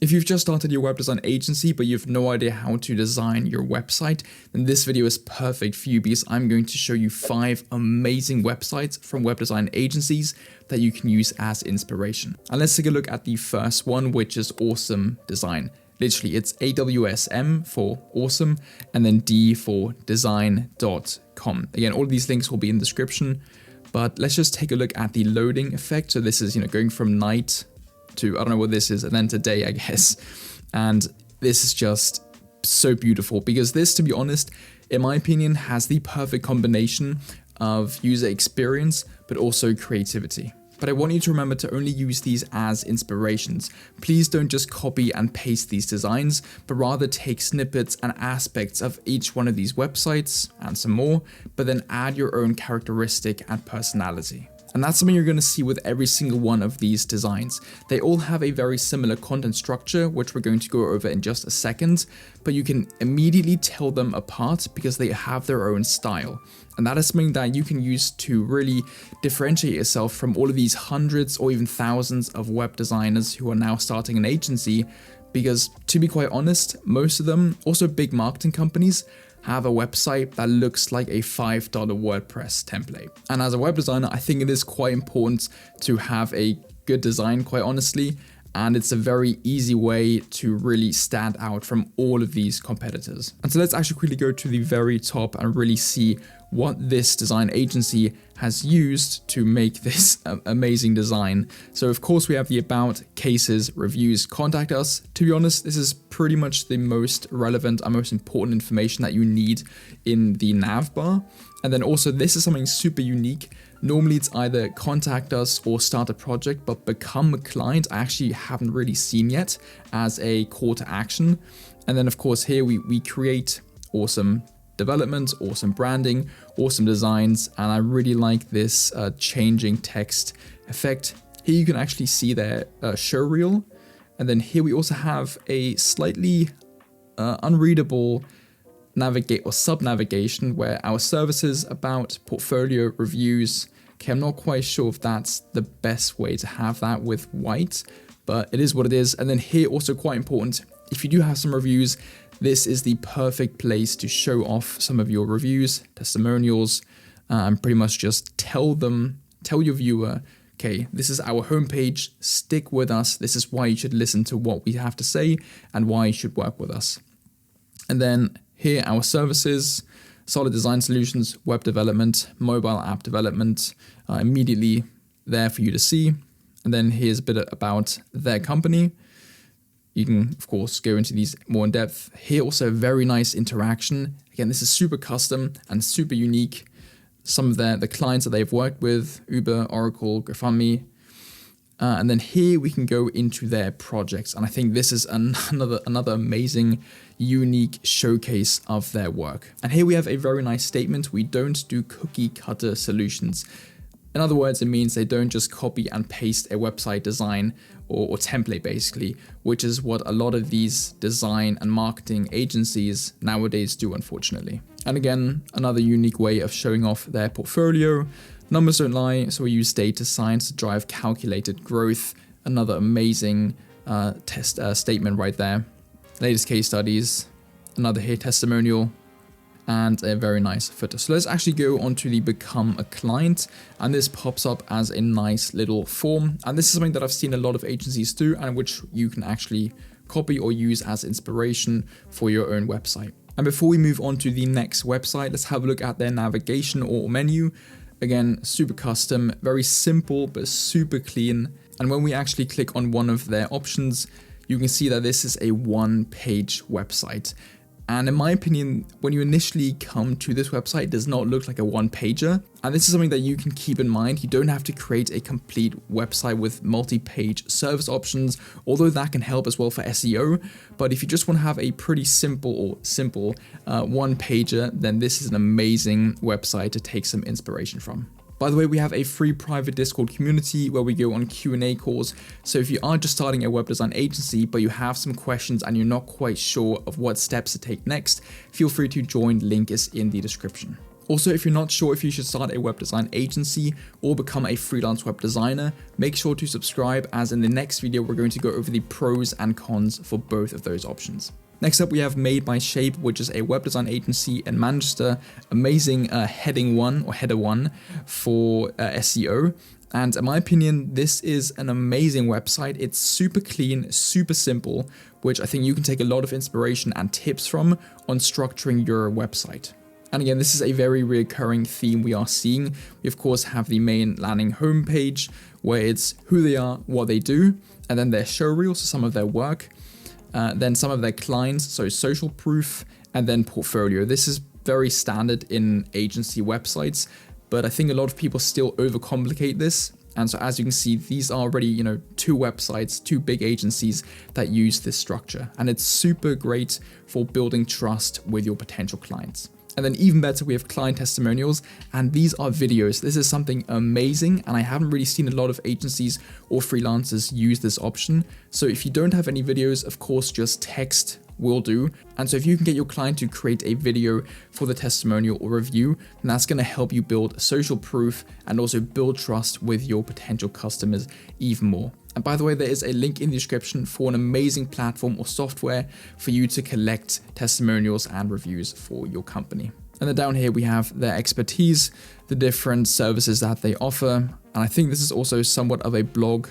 If you've just started your web design agency, but you have no idea how to design your website, then this video is perfect for you because I'm going to show you 5 amazing websites from web design agencies that you can use as inspiration. And let's take a look at the first one, which is Awesome Design. Literally, it's AWSM for awesome and then D for design.com. Again, all of these links will be in the description, but let's just take a look at the loading effect. So this is, going from night to, I don't know what this is, and then today, I guess. And this is just so beautiful because this, to be honest, in my opinion, has the perfect combination of user experience, but also creativity. But I want you to remember to only use these as inspirations. Please don't just copy and paste these designs, but rather take snippets and aspects of each one of these websites and some more, but then add your own characteristic and personality. And that's something you're going to see with every single one of these designs. They all have a very similar content structure, which we're going to go over in just a second, but you can immediately tell them apart because they have their own style. And that is something that you can use to really differentiate yourself from all of these hundreds or even thousands of web designers who are now starting an agency. Because to be quite honest, most of them, also big marketing companies, have a website that looks like a $5 WordPress template. And as a web designer, I think it is quite important to have a good design, quite honestly. And it's a very easy way to really stand out from all of these competitors. And so let's actually quickly go to the very top and really see what this design agency has used to make this amazing design. So of course we have the about, cases, reviews, contact us. To be honest, this is pretty much the most relevant and most important information that you need in the nav bar. And then also this is something super unique. Normally it's either contact us or start a project, but become a client I actually haven't really seen yet as a call to action. And then of course here we create awesome development, awesome branding, awesome designs, and I really like this changing text effect. Here you can actually see their show reel, and then here we also have a slightly unreadable navigate or sub-navigation where our services, about, portfolio, reviews. Okay, I'm not quite sure if that's the best way to have that with white, but it is what it is. And then here also quite important, if you do have some reviews, this is the perfect place to show off some of your reviews, testimonials, and pretty much just tell your viewer, okay, this is our homepage, stick with us. This is why you should listen to what we have to say and why you should work with us. And then here, our services, solid design solutions, web development, mobile app development, immediately there for you to see. And then here's a bit about their company. You can, of course, go into these more in depth. Here also a very nice interaction. Again, this is super custom and super unique. Some of the clients that they've worked with, Uber, Oracle, GoFundMe. And then here we can go into their projects. And I think this is another amazing, unique showcase of their work. And here we have a very nice statement. We don't do cookie cutter solutions. In other words, it means they don't just copy and paste a website design or template basically, which is what a lot of these design and marketing agencies nowadays do, unfortunately. And again, another unique way of showing off their portfolio. Numbers don't lie, so we use data science to drive calculated growth. Another amazing statement right there. Latest case studies, another here testimonial, and a very nice footer. So let's actually go on to the become a client, and this pops up as a nice little form. And this is something that I've seen a lot of agencies do and which you can actually copy or use as inspiration for your own website. And before we move on to the next website, let's have a look at their navigation or menu. Again, super custom, very simple, but super clean. And when we actually click on one of their options, you can see that this is a one-page website. And in my opinion, when you initially come to this website, it does not look like a one-pager. And this is something that you can keep in mind. You don't have to create a complete website with multi-page service options, although that can help as well for SEO. But if you just want to have a pretty simple one-pager, then this is an amazing website to take some inspiration from. By the way, we have a free private Discord community where we go on Q&A calls. So if you are just starting a web design agency, but you have some questions and you're not quite sure of what steps to take next, feel free to join. Link is in the description. Also, if you're not sure if you should start a web design agency or become a freelance web designer, make sure to subscribe, as in the next video we're going to go over the pros and cons for both of those options. Next up, we have Made by Shape, which is a web design agency in Manchester. Amazing header one for SEO. And in my opinion, this is an amazing website. It's super clean, super simple, which I think you can take a lot of inspiration and tips from on structuring your website. And again, this is a very recurring theme we are seeing. We of course have the main landing homepage where it's who they are, what they do, and then their show reels, so some of their work. Then some of their clients, so social proof, and then portfolio. This is very standard in agency websites, but I think a lot of people still overcomplicate this. And so as you can see, these are already, two websites, two big agencies that use this structure. And it's super great for building trust with your potential clients. And then even better, we have client testimonials, and these are videos. This is something amazing, and I haven't really seen a lot of agencies or freelancers use this option. So if you don't have any videos, of course, just text will do. And so if you can get your client to create a video for the testimonial or review, then that's going to help you build social proof and also build trust with your potential customers even more. And by the way, there is a link in the description for an amazing platform or software for you to collect testimonials and reviews for your company. And then down here we have their expertise, the different services that they offer. And I think this is also somewhat of a blog.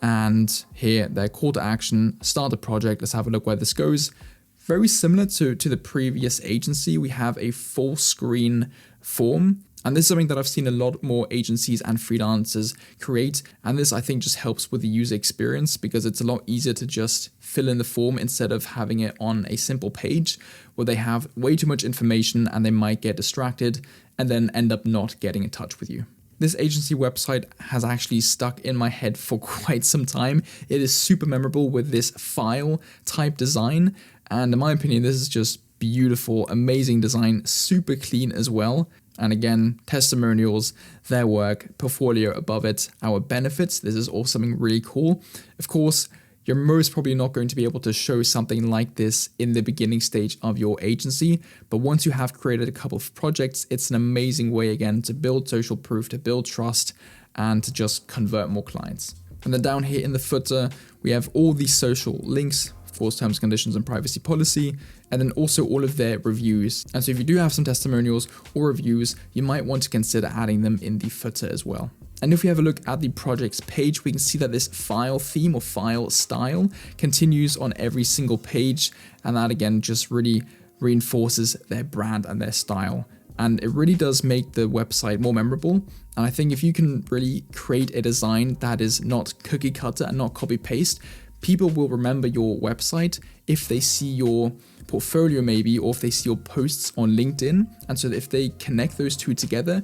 And here, their call to action, start a project. Let's have a look where this goes. Very similar to the previous agency, we have a full screen form. And this is something that I've seen a lot more agencies and freelancers create. And this, I think, just helps with the user experience because it's a lot easier to just fill in the form instead of having it on a simple page where they have way too much information and they might get distracted and then end up not getting in touch with you. This agency website has actually stuck in my head for quite some time. It is super memorable with this file type design. And in my opinion, this is just beautiful, amazing design, super clean as well. And again, testimonials, their work, portfolio above it, our benefits. This is all something really cool. Of course, you're most probably not going to be able to show something like this in the beginning stage of your agency. But once you have created a couple of projects, it's an amazing way, again, to build social proof, to build trust, and to just convert more clients. And then down here in the footer, we have all these social links, of course, terms, conditions, and privacy policy, and then also all of their reviews. And so if you do have some testimonials or reviews, you might want to consider adding them in the footer as well. And if we have a look at the projects page, we can see that this file theme or file style continues on every single page. And that again just really reinforces their brand and their style. And it really does make the website more memorable. And I think if you can really create a design that is not cookie cutter and not copy paste, people will remember your website if they see your portfolio maybe, or if they see your posts on LinkedIn. And so if they connect those two together,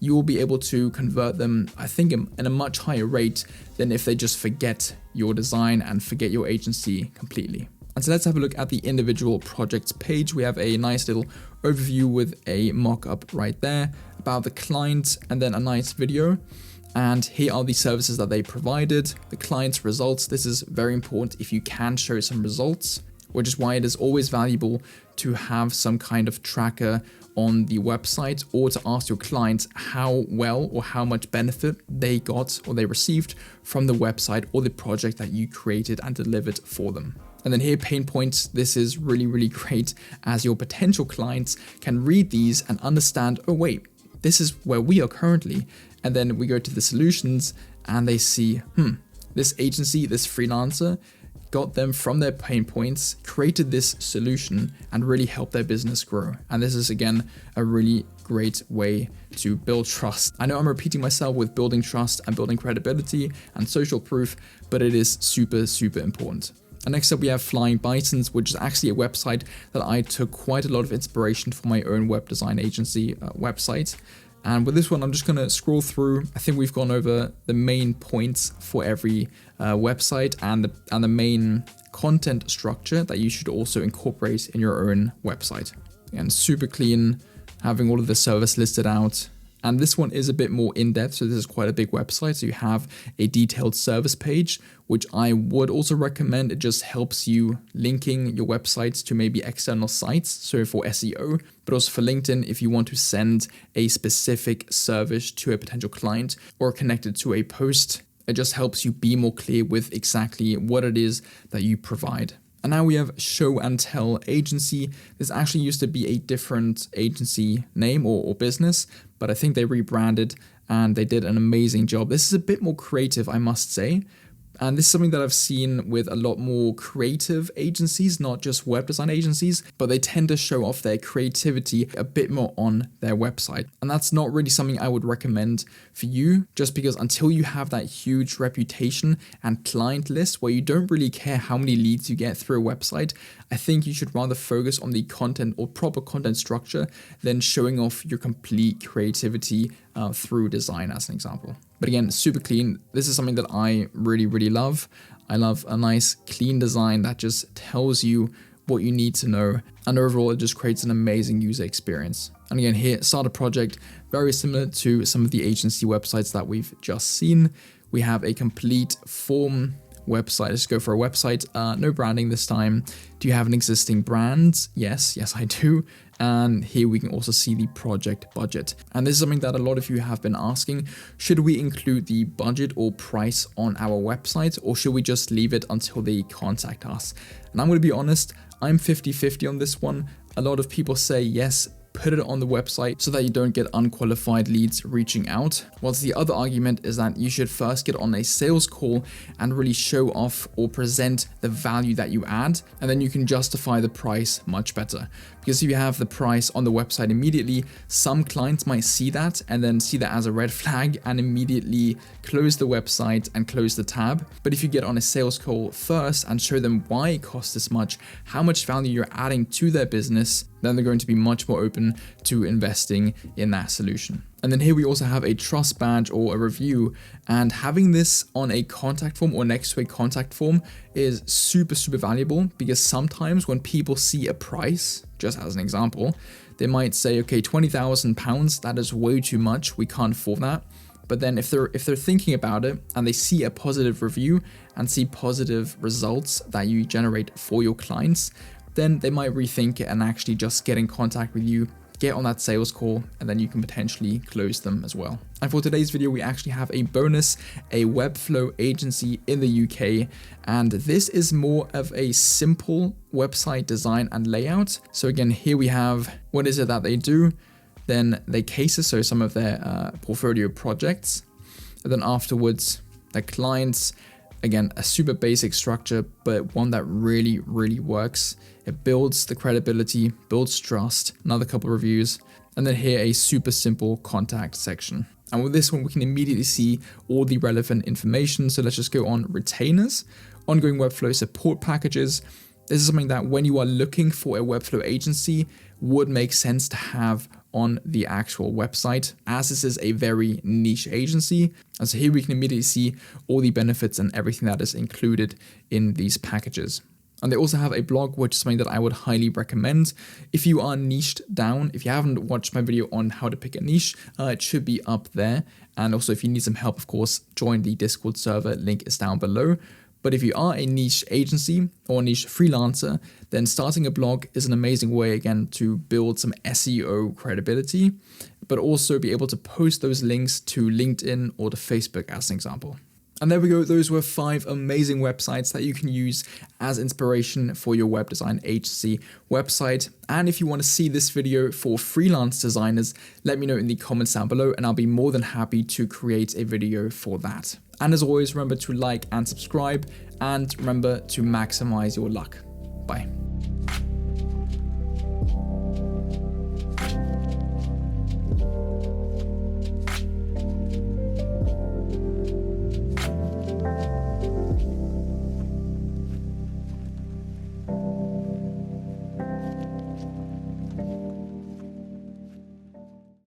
you will be able to convert them, I think, in a much higher rate than if they just forget your design and forget your agency completely. And so let's have a look at the individual projects page. We have a nice little overview with a mock-up right there about the client and then a nice video. And here are the services that they provided, the client's results. This is very important if you can show some results, which is why it is always valuable to have some kind of tracker on the website or to ask your clients how well or how much benefit they got or they received from the website or the project that you created and delivered for them. And then here, pain points. This is really, really great as your potential clients can read these and understand, oh wait, this is where we are currently. And then we go to the solutions and they see, this agency, this freelancer got them from their pain points, created this solution, and really helped their business grow. And this is, again, a really great way to build trust. I know I'm repeating myself with building trust and building credibility and social proof, but it is super, super important. And next up, we have Flying Bitons, which is actually a website that I took quite a lot of inspiration for my own web design agency website. And with this one, I'm just going to scroll through. I think we've gone over the main points for every website and the main content structure that you should also incorporate in your own website. And super clean, having all of the service listed out. And this one is a bit more in-depth, so this is quite a big website. So you have a detailed service page, which I would also recommend. It just helps you linking your websites to maybe external sites, so for SEO, but also for LinkedIn if you want to send a specific service to a potential client or connect it to a post. It just helps you be more clear with exactly what it is that you provide. And now we have Show and Tell Agency. This actually used to be a different agency name or business, but I think they rebranded and they did an amazing job. This is a bit more creative, I must say. And this is something that I've seen with a lot more creative agencies, not just web design agencies, but they tend to show off their creativity a bit more on their website. And that's not really something I would recommend for you, just because until you have that huge reputation and client list where you don't really care how many leads you get through a website, I think you should rather focus on the content or proper content structure than showing off your complete creativity through design, as an example. But again, super clean. This is something that I really, really love. I love a nice clean design that just tells you what you need to know. And overall, it just creates an amazing user experience. And again, here, start a project, very similar to some of the agency websites that we've just seen. We have a complete form website. Let's go for a website. No branding this time. Do you have an existing brand? Yes, I do. And here we can also see the project budget. And this is something that a lot of you have been asking. Should we include the budget or price on our website, or should we just leave it until they contact us? And I'm going to be honest, I'm 50-50 on this one. A lot of people say yes, put it on the website so that you don't get unqualified leads reaching out. Whilst the other argument is that you should first get on a sales call and really show off or present the value that you add, and then you can justify the price much better. Because if you have the price on the website immediately, some clients might see that and then see that as a red flag and immediately close the website and close the tab. But if you get on a sales call first and show them why it costs this much, how much value you're adding to their business, then they're going to be much more open to investing in that solution. And then here we also have a trust badge or a review, and having this on a contact form or next to a contact form is super, super valuable, because sometimes when people see a price, just as an example, they might say, okay, £20,000, that is way too much, we can't afford that. But then if they're thinking about it and they see a positive review and see positive results that you generate for your clients, then they might rethink it and actually just get in contact with you, get on that sales call, and then you can potentially close them as well. And for today's video, we actually have a bonus, a Webflow agency in the UK. And this is more of a simple website design and layout. So again, here we have, what is it that they do? Then their cases, so some of their portfolio projects. And then afterwards, their clients. Again, a super basic structure, but one that really, really works. It builds the credibility, builds trust, another couple reviews, and then here a super simple contact section. And with this one, we can immediately see all the relevant information. So let's just go on retainers, ongoing Webflow support packages. This is something that when you are looking for a Webflow agency would make sense to have on the actual website, as this is a very niche agency. And so here we can immediately see all the benefits and everything that is included in these packages. And they also have a blog, which is something that I would highly recommend. If you are niched down, if you haven't watched my video on how to pick a niche, it should be up there. And also if you need some help, of course, join the Discord server, link is down below. But if you are a niche agency or niche freelancer, then starting a blog is an amazing way, again, to build some SEO credibility, but also be able to post those links to LinkedIn or to Facebook as an example. And there we go. Those were 5 amazing websites that you can use as inspiration for your web design agency website. And if you want to see this video for freelance designers, let me know in the comments down below, and I'll be more than happy to create a video for that. And as always, remember to like and subscribe, and remember to maximize your luck. Bye.